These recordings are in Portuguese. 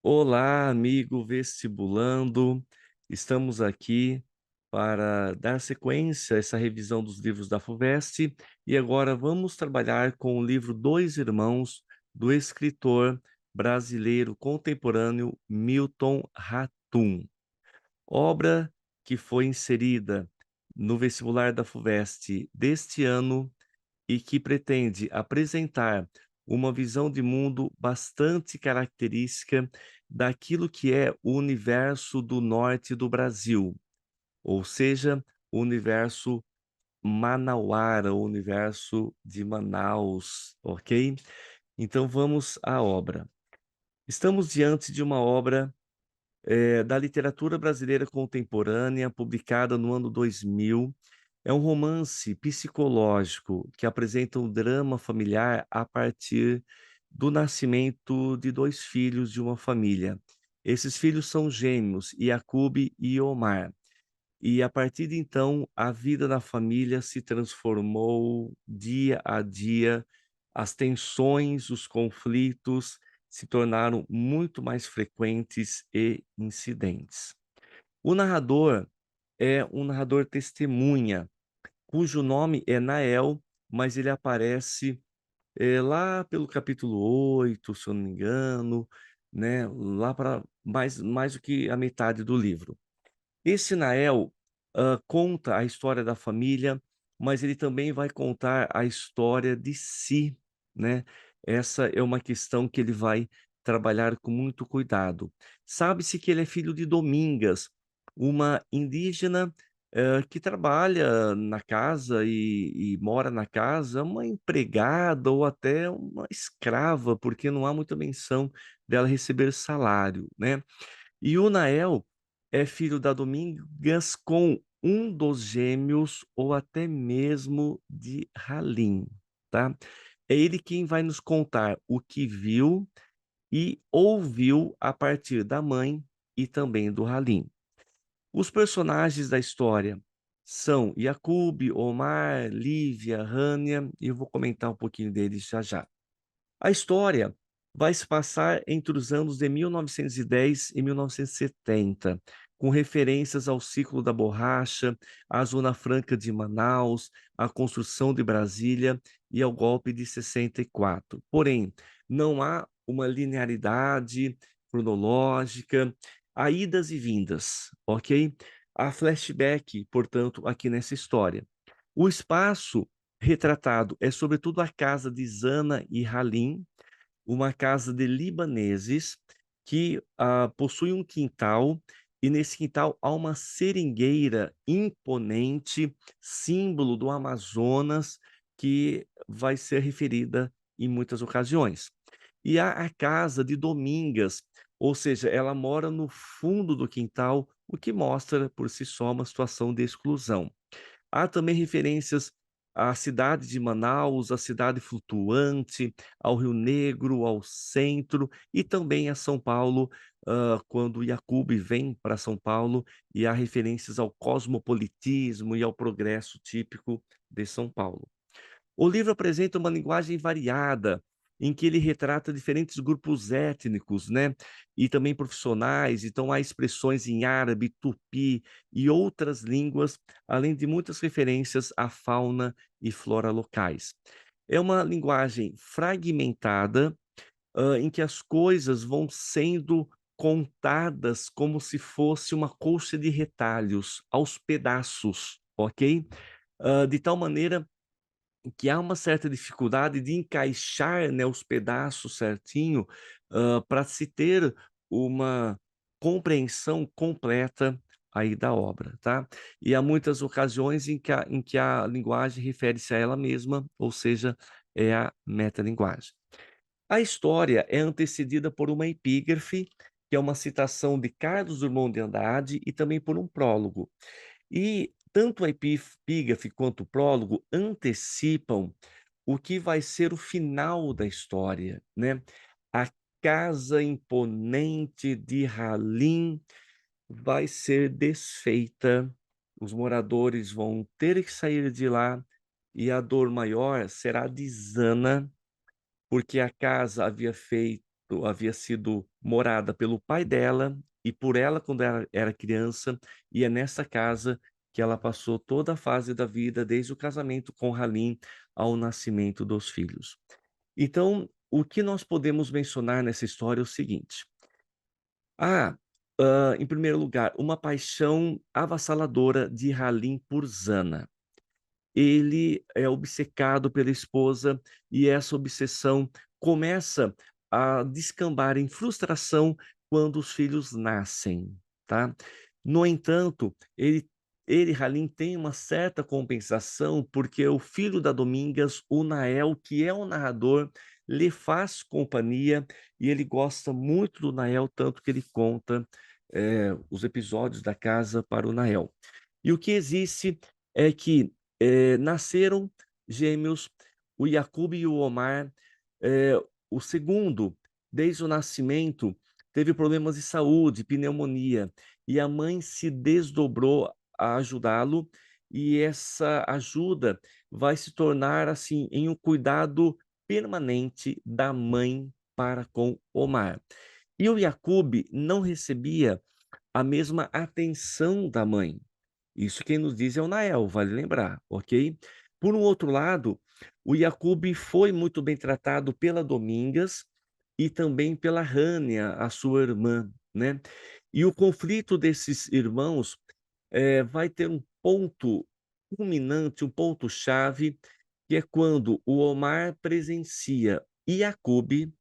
Olá, amigo vestibulando. Estamos aqui para dar sequência a essa revisão dos livros da FUVEST e agora vamos trabalhar com o livro Dois Irmãos, do escritor brasileiro contemporâneo Milton Ratum. Obra que foi inserida no vestibular da FUVEST deste ano e que pretende apresentar uma visão de mundo bastante característica daquilo que é o universo do norte do Brasil, ou seja, o universo manauara, o universo de Manaus, ok? Então vamos à obra. Estamos diante de uma obra da literatura brasileira contemporânea, publicada no ano 2000. É um romance psicológico que apresenta um drama familiar a partir do nascimento de 2 filhos de uma família. Esses filhos são gêmeos, Yacoub e Omar. E a partir de então, a vida da família se transformou dia a dia, as tensões, os conflitos se tornaram muito mais frequentes e incidentes. O narrador é um narrador testemunha, cujo nome é Nael, mas ele aparece, lá pelo capítulo 8, se eu não me engano, né, lá para mais do que a metade do livro. Esse Nael, conta a história da família, mas ele também vai contar a história de si, né. Essa é uma questão que ele vai trabalhar com muito cuidado. Sabe-se que ele é filho de Domingas, uma indígena, que trabalha na casa e mora na casa, uma empregada ou até uma escrava, porque não há muita menção dela receber salário, né. E o Nael é filho da Domingas com um dos gêmeos ou até mesmo de Halim, tá. É ele quem vai nos contar o que viu e ouviu a partir da mãe e também do Halim. Os personagens da história são Yacoub, Omar, Lívia, Rania, e eu vou comentar um pouquinho deles já já. A história vai se passar entre os anos de 1910 e 1970, com referências ao ciclo da borracha, à Zona Franca de Manaus, à construção de Brasília e ao golpe de 64. Porém, não há uma linearidade cronológica, há idas e vindas, ok? Há flashback, portanto, aqui nessa história. O espaço retratado é sobretudo a casa de Zana e Halim, uma casa de libaneses que, possui um quintal, e nesse quintal há uma seringueira imponente, símbolo do Amazonas, que vai ser referida em muitas ocasiões. E há a casa de Domingas, ou seja, ela mora no fundo do quintal, o que mostra por si só uma situação de exclusão. Há também referências à cidade de Manaus, à cidade flutuante, ao Rio Negro, ao centro e também a São Paulo, quando Yacoub vem para São Paulo, e há referências ao cosmopolitismo e ao progresso típico de São Paulo. O livro apresenta uma linguagem variada, em que ele retrata diferentes grupos étnicos, né, e também profissionais, então há expressões em árabe, tupi e outras línguas, além de muitas referências à fauna e flora locais. É uma linguagem fragmentada, em que as coisas vão sendo contadas como se fosse uma colcha de retalhos, aos pedaços, ok? De tal maneira que há uma certa dificuldade de encaixar, né, os pedaços certinho, para se ter uma compreensão completa aí da obra, tá. E há muitas ocasiões em que a linguagem refere-se a ela mesma, ou seja, é a metalinguagem. A história é antecedida por uma epígrafe, que é uma citação de Carlos Drummond de Andrade, e também por um prólogo. E tanto a epígrafe quanto o prólogo antecipam o que vai ser o final da história, né. A casa imponente de Halim vai ser desfeita, os moradores vão ter que sair de lá, e a dor maior será de Zana, porque a casa havia havia sido morada pelo pai dela e por ela quando ela era criança, e é nessa casa que ela passou toda a fase da vida, desde o casamento com Halim ao nascimento dos filhos. Então, o que nós podemos mencionar nessa história é o seguinte: ah, em primeiro lugar, uma paixão avassaladora de Halim por Zana. Ele é obcecado pela esposa e essa obsessão começa a descambar em frustração quando os filhos nascem, tá. No entanto, Halim tem uma certa compensação, porque o filho da Domingas, o Nael, que é o narrador, lhe faz companhia e ele gosta muito do Nael, tanto que ele conta, os episódios da casa para o Nael. E o que existe é que nasceram gêmeos, o Yacoub e o Omar. O segundo, desde o nascimento, teve problemas de saúde, pneumonia, e a mãe se desdobrou a ajudá-lo, e essa ajuda vai se tornar, assim, em um cuidado permanente da mãe para com Omar. E o Yacoub não recebia a mesma atenção da mãe. Isso quem nos diz é o Nael, vale lembrar, ok? Por um outro lado, o Yacoub foi muito bem tratado pela Domingas e também pela Rânia, a sua irmã, né? E o conflito desses irmãos vai ter um ponto culminante, um ponto-chave, que é quando o Omar presencia Yacoub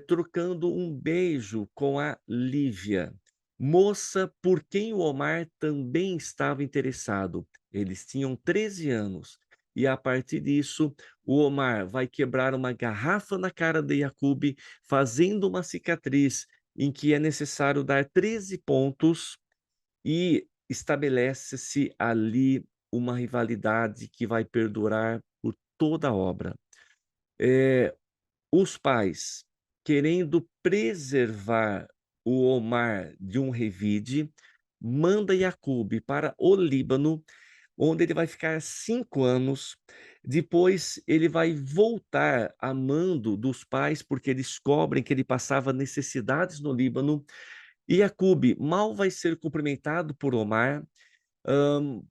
trocando um beijo com a Lívia, moça por quem o Omar também estava interessado. Eles tinham 13 anos. E a partir disso, o Omar vai quebrar uma garrafa na cara de Yacoub, fazendo uma cicatriz em que é necessário dar 13 pontos e estabelece-se ali uma rivalidade que vai perdurar por toda a obra. Eh, os pais, querendo preservar o Omar de um revide, manda Yacoub para o Líbano, onde ele vai ficar 5 anos. Depois ele vai voltar a mando dos pais, porque eles descobrem que ele passava necessidades no Líbano. E Yacoub mal vai ser cumprimentado por Omar. Hã,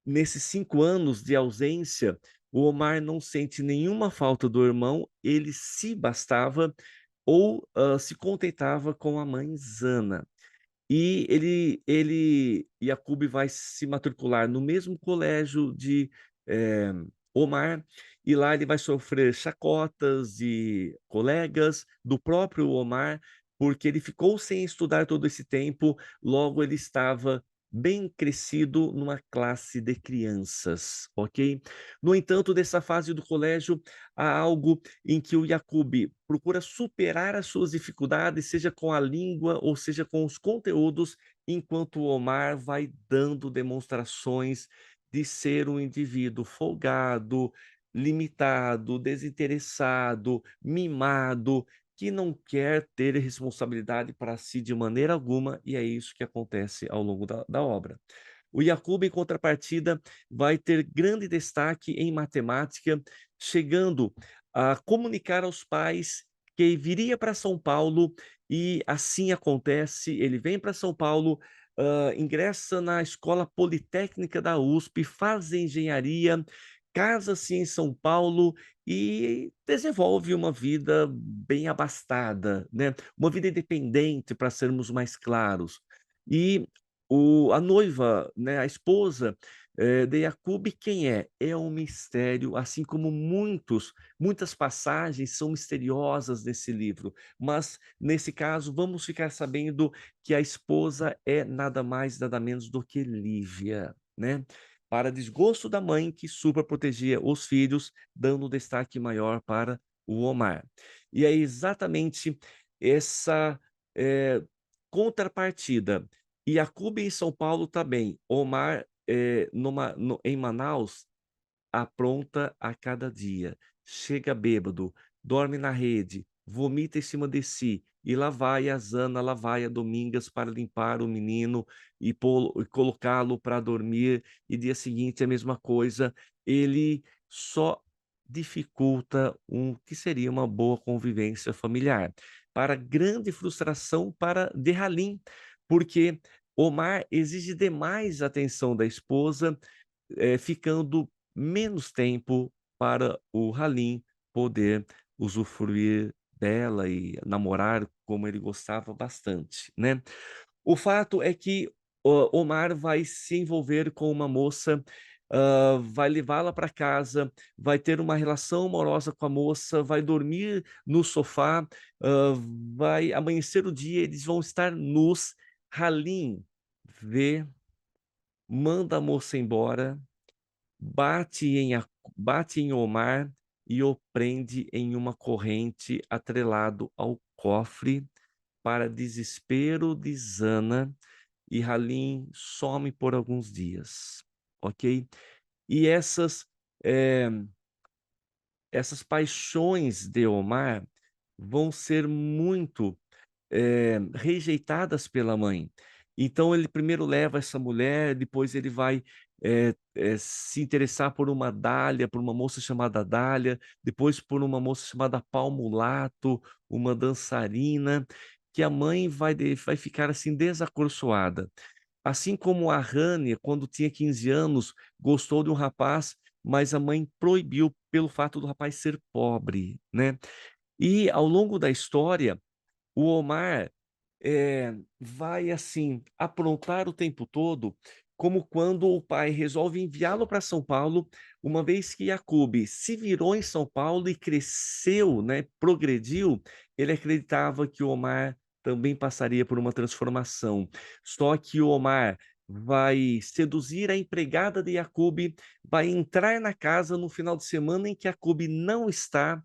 nesses 5 anos de ausência, o Omar não sente nenhuma falta do irmão, ele se bastava ou, se contentava com a mãe Zana. E Yacoub vai se matricular no mesmo colégio de, eh, Omar, e lá ele vai sofrer chacotas de colegas, do próprio Omar, porque ele ficou sem estudar todo esse tempo, logo ele estava bem crescido numa classe de crianças, ok? No entanto, dessa fase do colégio, há algo em que o Yacoub procura superar as suas dificuldades, seja com a língua ou seja com os conteúdos, enquanto o Omar vai dando demonstrações de ser um indivíduo folgado, limitado, desinteressado, mimado, que não quer ter responsabilidade para si de maneira alguma, e é isso que acontece ao longo da obra. O Yacoub, em contrapartida, vai ter grande destaque em matemática, chegando a comunicar aos pais que viria para São Paulo, e assim acontece, ele vem para São Paulo, ingressa na Escola Politécnica da USP, faz engenharia, casa-se em São Paulo e desenvolve uma vida bem abastada, né, uma vida independente, para sermos mais claros. E a noiva, né, a esposa, de Yacoub, quem é? É um mistério, assim como muitas passagens são misteriosas nesse livro, mas nesse caso vamos ficar sabendo que a esposa é nada mais, nada menos do que Lívia, né. Para desgosto da mãe que super protegia os filhos, dando destaque maior para o Omar. E é exatamente essa, eh, contrapartida. Yacoub em São Paulo tá bem, Omar, em Manaus, apronta a cada dia. Chega bêbado, dorme na rede, vomita em cima de si, e lá vai a Zana, lá vai a Domingas para limpar o menino e e colocá-lo para dormir, e dia seguinte a mesma coisa. Ele só dificulta um que seria uma boa convivência familiar. Para grande frustração de Halim, porque Omar exige demais atenção da esposa, ficando menos tempo para o Halim poder usufruir dela e namorar como ele gostava bastante, né. O fato é que Omar vai se envolver com uma moça, vai levá-la para casa, vai ter uma relação amorosa com a moça, vai dormir no sofá, hã, vai amanhecer o dia, eles vão estar nus. Halim vê, manda a moça embora, bate em a bate em Omar e o prende em uma corrente atrelado ao cofre, para desespero de Zana, e Halim some por alguns dias, ok? E eh, essas paixões de Omar vão ser muito rejeitadas pela mãe. Então ele primeiro leva essa mulher, depois ele vai, se interessar por uma Dália, por uma moça chamada Dália, depois por uma moça chamada Palmulato, uma dançarina, que a mãe vai ficar, assim, desacorçoada. Assim como a Rania, quando tinha 15 anos, gostou de um rapaz, mas a mãe proibiu pelo fato do rapaz ser pobre, né. E ao longo da história, o Omar, vai, assim, aprontar o tempo todo, como quando o pai resolve enviá-lo para São Paulo, uma vez que Yacoub se virou em São Paulo e cresceu, né, progrediu, ele acreditava que o Omar também passaria por uma transformação. Só que o Omar vai seduzir a empregada de Yacoub, vai entrar na casa no final de semana em que Yacoub não está,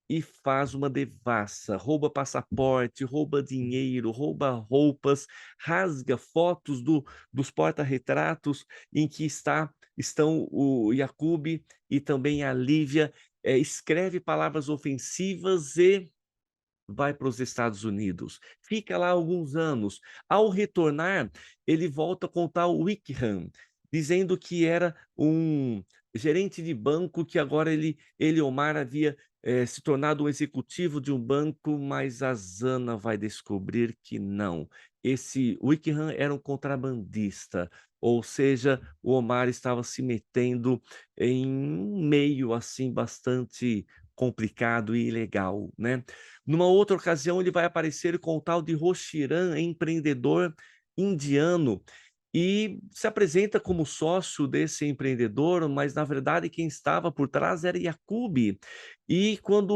e faz uma devassa, rouba passaporte, rouba dinheiro, rouba roupas, rasga fotos dos porta-retratos em que estão o Yacoub e também a Lívia, escreve palavras ofensivas e vai para os Estados Unidos. Fica lá alguns anos. Ao retornar, ele volta com o tal Wickham, dizendo que era um gerente de banco, que agora Omar, havia, se tornado um executivo de um banco, mas a Zana vai descobrir que não. Esse Wickham era um contrabandista, ou seja, o Omar estava se metendo em um meio, assim, bastante complicado e ilegal, né. Numa outra ocasião, ele vai aparecer com o tal de Roshiran, empreendedor indiano, e se apresenta como sócio desse empreendedor, mas na verdade quem estava por trás era Yacoub. E quando,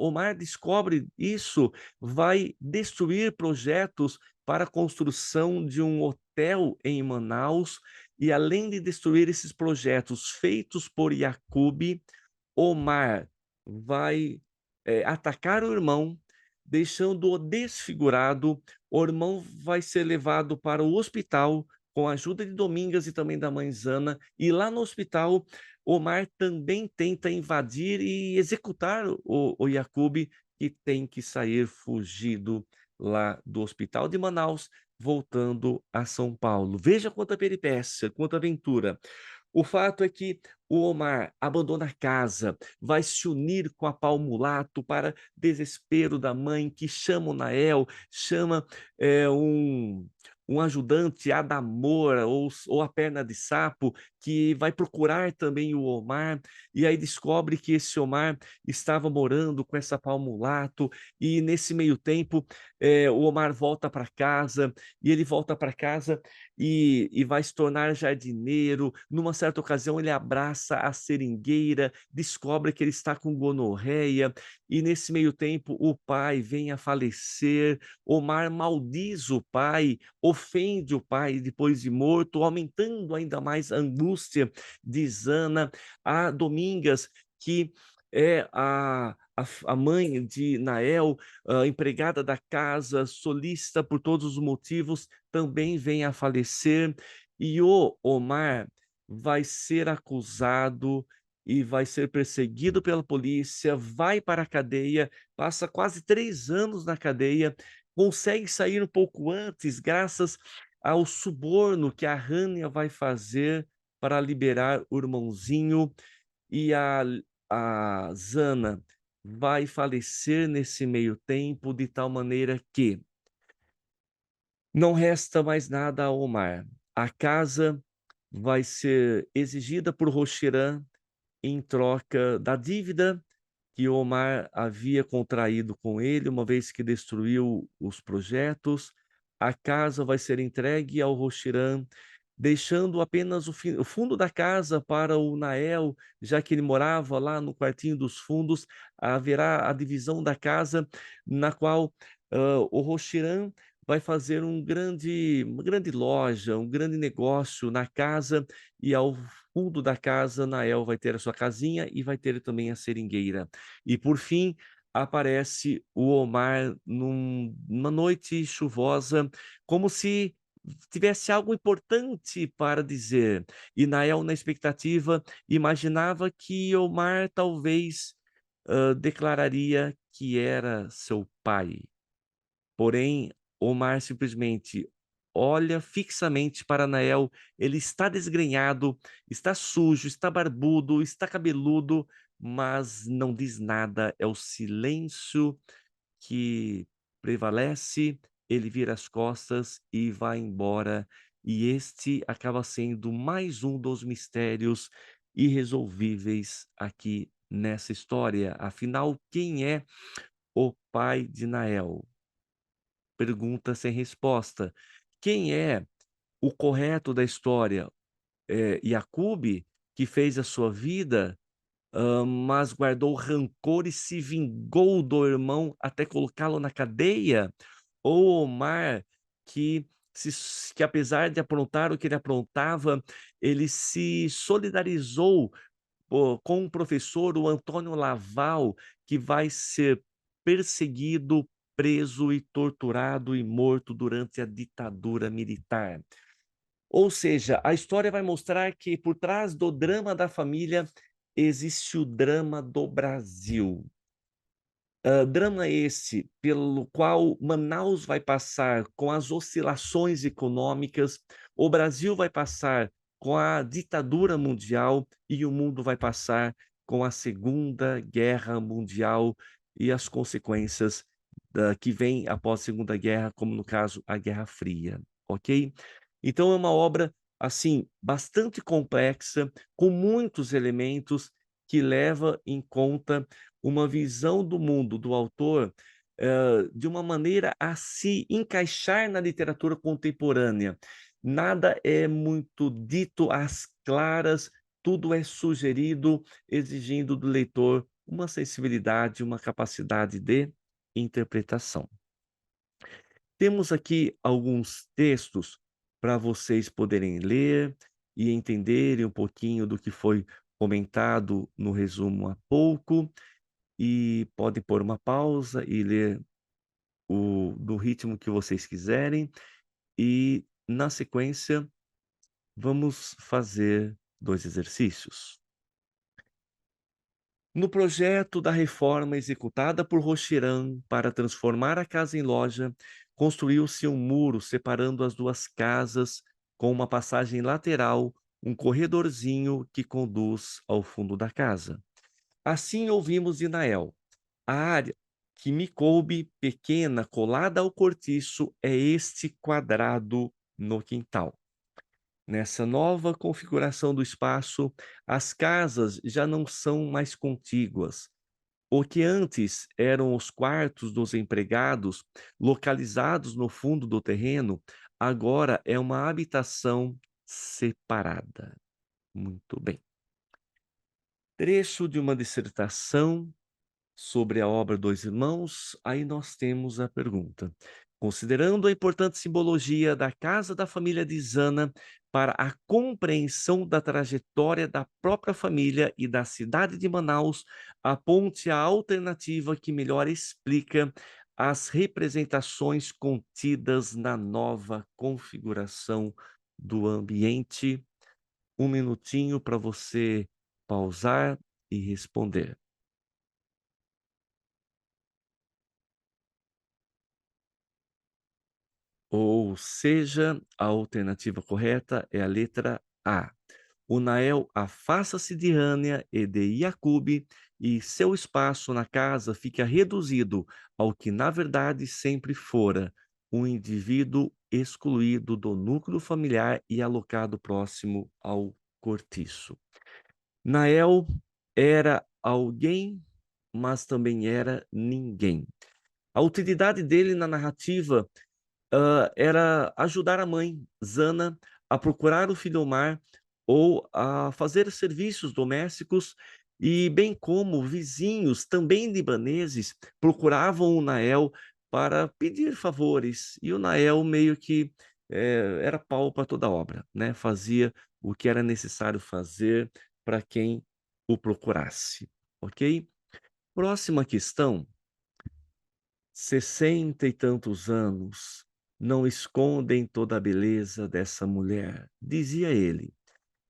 Omar descobre isso, vai destruir projetos para a construção de um hotel em Manaus, e além de destruir esses projetos feitos por Yacoub, Omar vai, atacar o irmão, deixando-o desfigurado. O irmão vai ser levado para o hospital com a ajuda de Domingas e também da mãe Zana, e lá no hospital, Omar também tenta invadir e executar o Yacoub, que tem que sair fugido lá do hospital de Manaus, voltando a São Paulo. Veja quanta peripécia, quanta aventura. O fato é que o Omar abandona a casa, vai se unir com a Palmulato para desespero da mãe, que chama o Nael, chama, um ajudante, Adamora, ou a Perna de Sapo, que vai procurar também o Omar, e aí descobre que esse Omar estava morando com essa Palmulato, e nesse meio tempo, o Omar volta para casa, e ele volta para casa e vai se tornar jardineiro. Numa certa ocasião, ele abraça a seringueira, descobre que ele está com gonorreia, e nesse meio tempo o pai vem a falecer. Omar maldiz o pai, ofende o pai depois de morto, aumentando ainda mais a angústia de Zana. A Domingas, que é a mãe de Nael, empregada da casa, solícita por todos os motivos, também vem a falecer, e o Omar vai ser acusado e vai ser perseguido pela polícia, vai para a cadeia, passa quase 3 anos na cadeia, consegue sair um pouco antes, graças ao suborno que a Rania vai fazer para liberar o irmãozinho, e a Zana vai falecer nesse meio tempo, de tal maneira que não resta mais nada a Omar. A casa vai ser exigida por Roxirã em troca da dívida que Omar havia contraído com ele, uma vez que destruiu os projetos. A casa vai ser entregue ao Roxirã, deixando apenas o fundo da casa para o Nael, já que ele morava lá no quartinho dos fundos. Haverá a divisão da casa, na qual o Roxirã vai fazer uma grande loja, um grande negócio na casa, e ao fundo da casa, Nael vai ter a sua casinha e vai ter também a seringueira. E por fim, aparece o Omar numa noite chuvosa, como se tivesse algo importante para dizer. E Nael, na expectativa, imaginava que Omar talvez declararia que era seu pai. Porém, Omar simplesmente olha fixamente para Nael. Ele está desgrenhado, está sujo, está barbudo, está cabeludo, mas não diz nada. É o silêncio que prevalece. Ele vira as costas e vai embora. E este acaba sendo mais um dos mistérios irresolvíveis aqui nessa história. Afinal, quem é o pai de Nael? Pergunta sem resposta. Quem é o correto da história? Yacube, que fez a sua vida, mas guardou rancor e se vingou do irmão até colocá-lo na cadeia? Ou Omar, que que apesar de aprontar o que ele aprontava, ele se solidarizou com um professor, o Antônio Laval, que vai ser perseguido, preso e torturado e morto durante a ditadura militar. Ou seja, a história vai mostrar que por trás do drama da família existe o drama do Brasil. Drama esse pelo qual Manaus vai passar com as oscilações econômicas, o Brasil vai passar com a ditadura mundial e o mundo vai passar com a Segunda Guerra Mundial e as consequências que vêm após a Segunda Guerra, como no caso a Guerra Fria, ok? Então é uma obra assim bastante complexa, com muitos elementos que leva em conta uma visão do mundo do autor, de uma maneira a se encaixar na literatura contemporânea. Nada é muito dito às claras, tudo é sugerido, exigindo do leitor uma sensibilidade, uma capacidade de interpretação. Temos aqui alguns textos para vocês poderem ler e entenderem um pouquinho do que foi comentado no resumo há pouco, e podem pôr uma pausa e ler do ritmo que vocês quiserem, e na sequência vamos fazer 2 exercícios. No projeto da reforma executada por Rocherã para transformar a casa em loja, construiu-se um muro separando as duas casas, com uma passagem lateral, um corredorzinho que conduz ao fundo da casa. Assim ouvimos de Nael: a área que me coube, pequena, colada ao cortiço, é este quadrado no quintal. Nessa nova configuração do espaço, as casas já não são mais contíguas. O que antes eram os quartos dos empregados, localizados no fundo do terreno, agora é uma habitação separada. Muito bem. Trecho de uma dissertação sobre a obra Dois Irmãos, aí nós temos a pergunta: considerando a importante simbologia da casa da família de Zana para a compreensão da trajetória da própria família e da cidade de Manaus, aponte a alternativa que melhor explica as representações contidas na nova configuração do ambiente. Um minutinho para você pausar e responder. Ou seja, a alternativa correta é a letra A. Unael afasta-se de Rânia e de Iacube, e seu espaço na casa fica reduzido ao que na verdade sempre fora, um indivíduo excluído do núcleo familiar e alocado próximo ao cortiço. Nael era alguém, mas também era ninguém. A utilidade dele na narrativa era ajudar a mãe, Zana, a procurar o filho Omar ou a fazer serviços domésticos, e bem como vizinhos, também libaneses, procuravam o Nael para pedir favores, e o Nael meio que era pau para toda obra, né? Fazia o que era necessário fazer para quem o procurasse, ok? Próxima questão. 60 e tantos anos não escondem toda a beleza dessa mulher, dizia ele.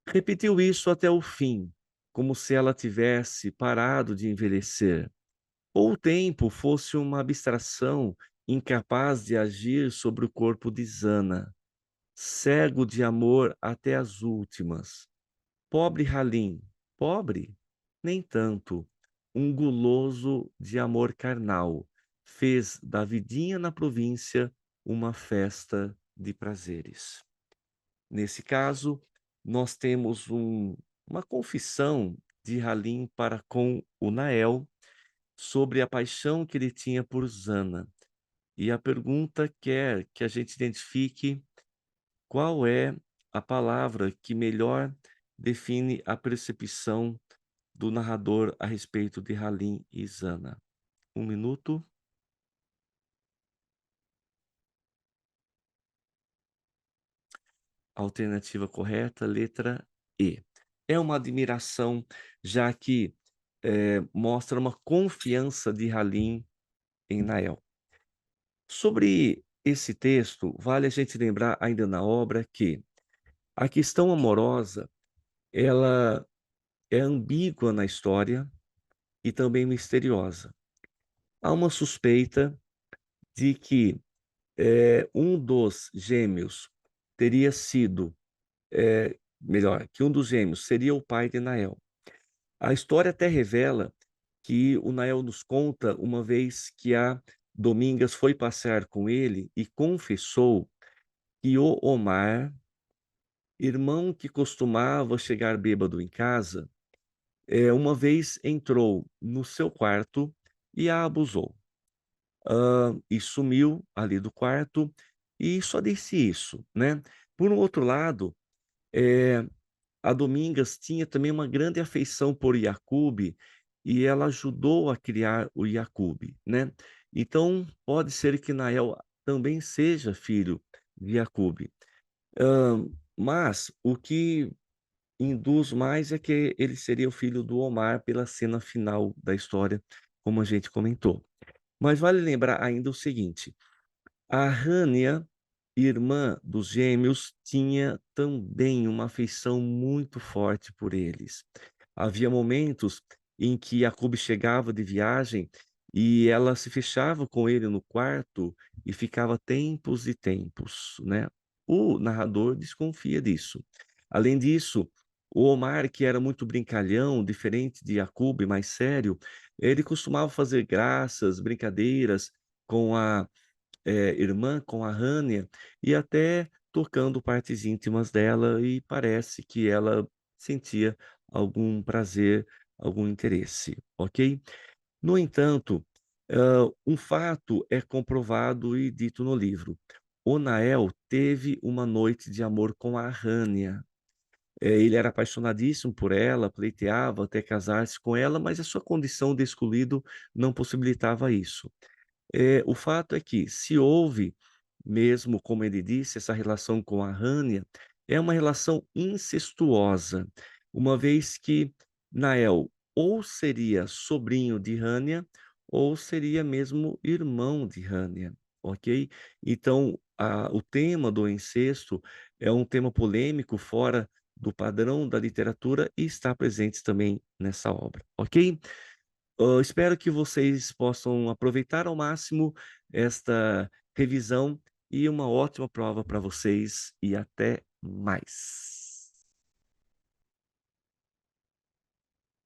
Repetiu isso até o fim, como se ela tivesse parado de envelhecer, ou o tempo fosse uma abstração incapaz de agir sobre o corpo de Zana, cego de amor até as últimas. Pobre Halim, pobre? Nem tanto. Um guloso de amor carnal fez da vidinha na província uma festa de prazeres. Nesse caso, nós temos uma confissão de Halim para com o Nael sobre a paixão que ele tinha por Zana. E a pergunta quer que a gente identifique qual é a palavra que melhor define a percepção do narrador a respeito de Halim e Zana. 1 minuto. Alternativa correta, letra E. É uma admiração, já que mostra uma confiança de Halim em Nael. Sobre esse texto, vale a gente lembrar ainda na obra que a questão amorosa, ela é ambígua na história e também misteriosa. Há uma suspeita de que um dos gêmeos teria sido, melhor, que um dos gêmeos seria o pai de Nael. A história até revela que o Nael nos conta uma vez que a Domingas foi passear com ele e confessou que o Omar, irmão que costumava chegar bêbado em casa, uma vez entrou no seu quarto e a abusou. E sumiu ali do quarto, e só disse isso, né. Por um outro lado, eh, a Domingas tinha também uma grande afeição por Yacoube, e ela ajudou a criar o Yacoube, né. Então, pode ser que Nael também seja filho de Yacoube. Mas o que induz mais é que ele seria o filho do Omar pela cena final da história, como a gente comentou. Mas vale lembrar ainda o seguinte: a Rânia, irmã dos gêmeos, tinha também uma afeição muito forte por eles. Havia momentos em que Jacob chegava de viagem e ela se fechava com ele no quarto e ficava tempos e tempos, né. O narrador desconfia disso. Além disso, o Omar, que era muito brincalhão, diferente de Jacob, mais sério, ele costumava fazer graças, brincadeiras com a irmã, com a Rânia, e até tocando partes íntimas dela, e parece que ela sentia algum prazer, algum interesse, ok? No entanto, um fato é comprovado e dito no livro. Onael teve uma noite de amor com a Rânia. Ele era apaixonadíssimo por ela, pleiteava até casar-se com ela, mas a sua condição de excluído não possibilitava isso. O fato é que, se houve mesmo, como ele disse, essa relação com a Rânia, é uma relação incestuosa, uma vez que Nael ou seria sobrinho de Rânia, ou seria mesmo irmão de Rânia, ok? Então, o tema do incesto é um tema polêmico, fora do padrão da literatura, e está presente também nessa obra, ok? Espero que vocês possam aproveitar ao máximo esta revisão, e uma ótima prova para vocês, e até mais.